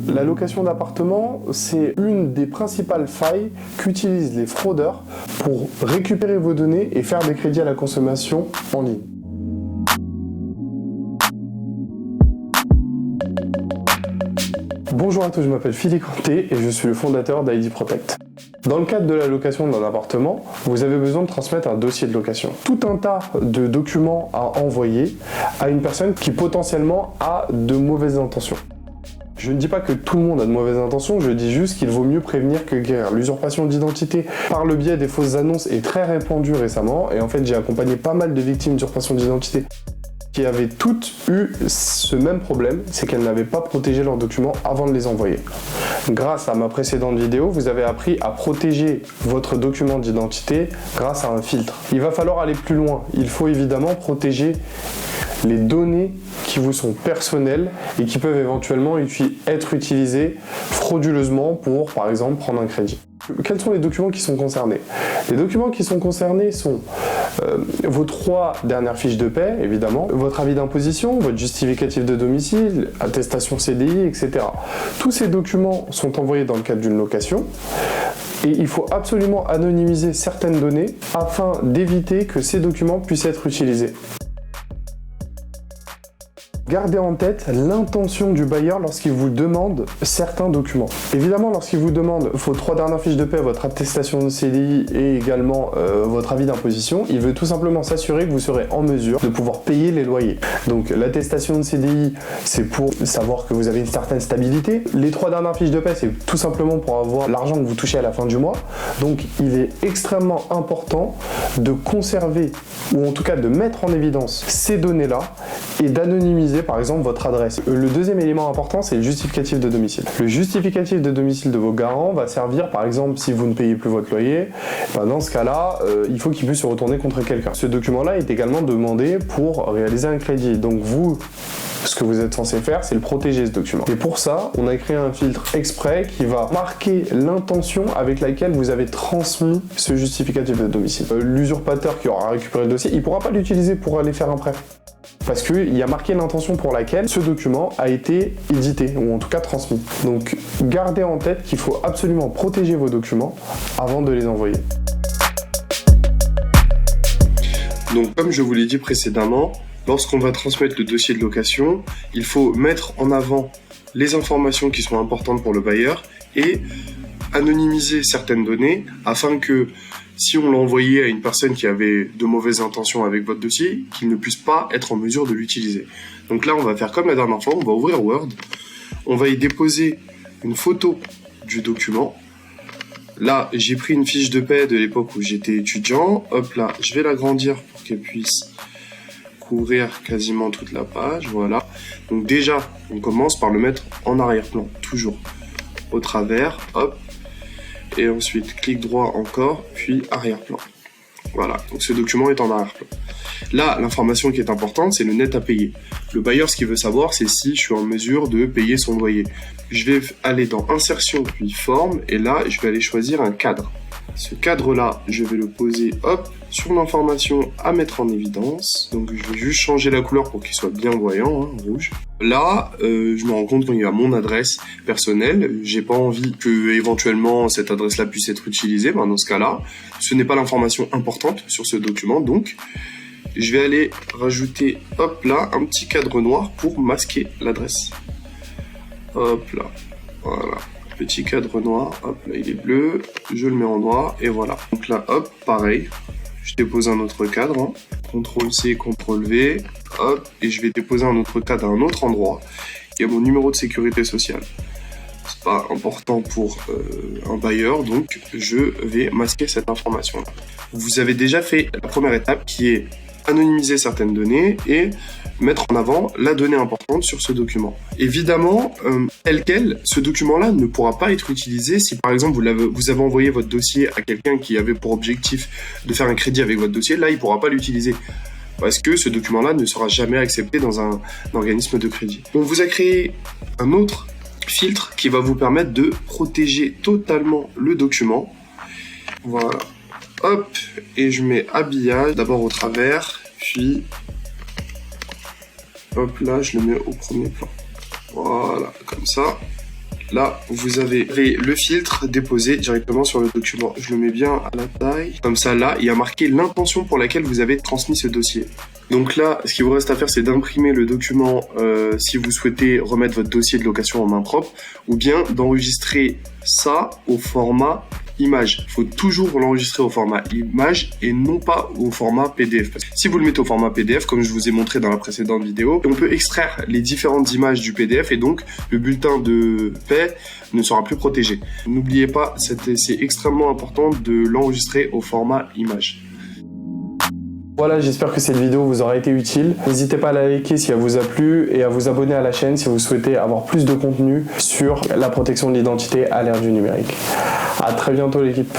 la location d'appartement, c'est une des principales failles qu'utilisent les fraudeurs pour récupérer vos données et faire des crédits à la consommation en ligne. Bonjour à tous, je m'appelle Philippe Canté et je suis le fondateur d'ID Protect. Dans le cadre de la location d'un appartement, vous avez besoin de transmettre un dossier de location. Tout un tas de documents à envoyer à une personne qui potentiellement a de mauvaises intentions. Je ne dis pas que tout le monde a de mauvaises intentions, je dis juste qu'il vaut mieux prévenir que guérir. L'usurpation d'identité par le biais des fausses annonces est très répandue récemment et en fait j'ai accompagné pas mal de victimes d'usurpation d'identité qui avaient toutes eu ce même problème, c'est qu'elles n'avaient pas protégé leurs documents avant de les envoyer. Grâce à ma précédente vidéo, vous avez appris à protéger votre document d'identité grâce à un filtre. Il va falloir aller plus loin. Il faut évidemment protéger les données qui vous sont personnelles et qui peuvent éventuellement être utilisées frauduleusement pour, par exemple, prendre un crédit. Quels sont les documents qui sont concernés? Les documents qui sont concernés sont vos 3 dernières fiches de paie, évidemment, votre avis d'imposition, votre justificatif de domicile, attestation CDI, etc. Tous ces documents sont envoyés dans le cadre d'une location et il faut absolument anonymiser certaines données afin d'éviter que ces documents puissent être utilisés. Gardez en tête l'intention du bailleur lorsqu'il vous demande certains documents. Évidemment, lorsqu'il vous demande vos 3 dernières fiches de paie, votre attestation de CDI et également votre avis d'imposition, il veut tout simplement s'assurer que vous serez en mesure de pouvoir payer les loyers. Donc l'attestation de CDI, c'est pour savoir que vous avez une certaine stabilité. Les 3 dernières fiches de paie, c'est tout simplement pour avoir l'argent que vous touchez à la fin du mois. Donc il est extrêmement important de conserver, ou en tout cas de mettre en évidence ces données-là et d'anonymiser par exemple votre adresse. Le deuxième élément important, c'est le justificatif de domicile. Le justificatif de domicile de vos garants va servir par exemple si vous ne payez plus votre loyer, dans ce cas-là, il faut qu'il puisse se retourner contre quelqu'un. Ce document-là est également demandé pour réaliser un crédit. Donc vous, ce que vous êtes censé faire, c'est le protéger ce document. Et pour ça, on a créé un filtre exprès qui va marquer l'intention avec laquelle vous avez transmis ce justificatif de domicile. L'usurpateur qui aura récupéré le dossier, il ne pourra pas l'utiliser pour aller faire un prêt. Parce qu'il y a marqué l'intention pour laquelle ce document a été édité, ou en tout cas transmis. Donc gardez en tête qu'il faut absolument protéger vos documents avant de les envoyer. Donc comme je vous l'ai dit précédemment, lorsqu'on va transmettre le dossier de location, il faut mettre en avant les informations qui sont importantes pour le bailleur et anonymiser certaines données afin que si on l'a envoyé à une personne qui avait de mauvaises intentions avec votre dossier, qu'il ne puisse pas être en mesure de l'utiliser. Donc là, on va faire comme la dernière fois, on va ouvrir Word, on va y déposer une photo du document. Là, j'ai pris une fiche de paie de l'époque où j'étais étudiant. Hop là, je vais l'agrandir pour qu'elle puisse couvrir quasiment toute la page, voilà. Donc déjà, on commence par le mettre en arrière-plan, toujours au travers, hop. Et ensuite, clic droit encore, puis arrière-plan. Voilà, donc ce document est en arrière-plan. Là, l'information qui est importante, c'est le net à payer. Le bailleur, ce qu'il veut savoir, c'est si je suis en mesure de payer son loyer. Je vais aller dans Insertion, puis Forme, et là, je vais aller choisir un cadre. Ce cadre-là, je vais le poser, hop, sur l'information à mettre en évidence. Donc, je vais juste changer la couleur pour qu'il soit bien voyant, hein, rouge. Là, je me rends compte qu'il y a mon adresse personnelle. J'ai pas envie que, éventuellement, cette adresse-là puisse être utilisée. Ben, dans ce cas-là, ce n'est pas l'information importante sur ce document. Donc, je vais aller rajouter, hop là, un petit cadre noir pour masquer l'adresse. Hop là, voilà. Petit cadre noir, hop là il est bleu, je le mets en noir et voilà. Donc là hop, pareil, je dépose un autre cadre, hein. CTRL-C, CTRL-V, hop, et je vais déposer un autre cadre à un autre endroit. Il y a mon numéro de sécurité sociale. C'est pas important pour un bailleur, donc je vais masquer cette information-là. Vous avez déjà fait la première étape qui est anonymiser certaines données et mettre en avant la donnée importante sur ce document. Évidemment, tel quel, ce document-là ne pourra pas être utilisé si par exemple vous avez envoyé votre dossier à quelqu'un qui avait pour objectif de faire un crédit avec votre dossier, là il ne pourra pas l'utiliser parce que ce document-là ne sera jamais accepté dans un organisme de crédit. On vous a créé un autre filtre qui va vous permettre de protéger totalement le document. Voilà. Hop, et je mets habillage, d'abord au travers, puis hop là, je le mets au premier plan. Voilà, comme ça. là, vous avez le filtre déposé directement sur le document. Je le mets bien à la taille. Comme ça, là, il y a marqué l'intention pour laquelle vous avez transmis ce dossier. Donc là, ce qu'il vous reste à faire, c'est d'imprimer le document si vous souhaitez remettre votre dossier de location en main propre, ou bien d'enregistrer ça au format image. Il faut toujours l'enregistrer au format image et non pas au format PDF. Si vous le mettez au format PDF, comme je vous ai montré dans la précédente vidéo, on peut extraire les différentes images du PDF et donc le bulletin de paie ne sera plus protégé. N'oubliez pas, c'est extrêmement important de l'enregistrer au format image. Voilà, j'espère que cette vidéo vous aura été utile. N'hésitez pas à la liker si elle vous a plu et à vous abonner à la chaîne si vous souhaitez avoir plus de contenu sur la protection de l'identité à l'ère du numérique. À très bientôt l'équipe.